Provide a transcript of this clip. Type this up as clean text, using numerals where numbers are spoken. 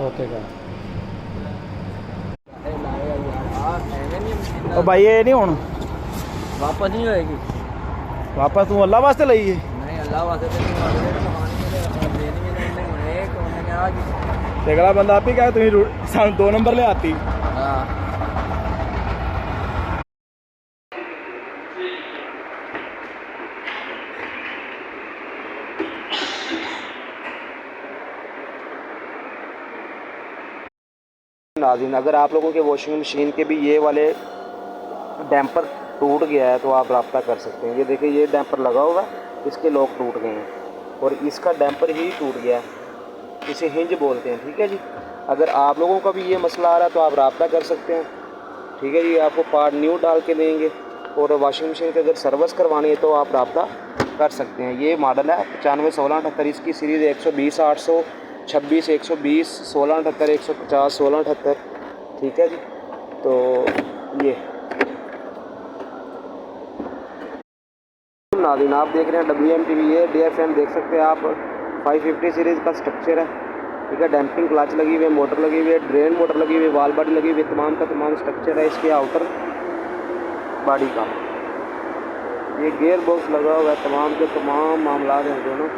होते का। और भाई ये नहीं हूँ वापस नहीं होएगी। वापस तू अल्लाह वास्ते लई है। नहीं अल्लाह वास्ते तो नहीं। अगला बंदा आप ही क्या तुम 2 नंबर ले आती। हाँ नाज़रीन, अगर आप लोगों के वॉशिंग मशीन के भी ये वाले डैम्पर टूट गया है तो आप रब्ता कर सकते हैं। ये देखिए ये डैम्पर लगा हुआ है, इसके लॉक टूट गए हैं और इसका डैम्पर ही टूट गया है, इसे हिंज बोलते हैं। ठीक है जी, अगर आप लोगों का भी ये मसला आ रहा है तो आप रब्ता कर सकते हैं। ठीक है जी, आपको पार्ट न्यू डाल के देंगे। और वॉशिंग मशीन की अगर सर्विस करवानी है तो आप रब्ता कर सकते हैं। ये मॉडल है 951678, इसकी सीरीज़ 120 800 26 120 1678 150 1678। ठीक है जी, तो ये नाज़रीन आप देख रहे हैं WMTV, ये DFM देख सकते हैं आप। 550 सीरीज़ का स्ट्रक्चर है। ठीक है, डैम्पिंग क्लच लगी हुई है, मोटर लगी हुई है, ड्रेन मोटर लगी हुई है, वाल बॉडी लगी हुई है, तमाम का तमाम स्ट्रक्चर है इसके आउटर बॉडी का। ये गियर बॉक्स लगा हुआ है, तमाम के तमाम मामला हैं दोनों।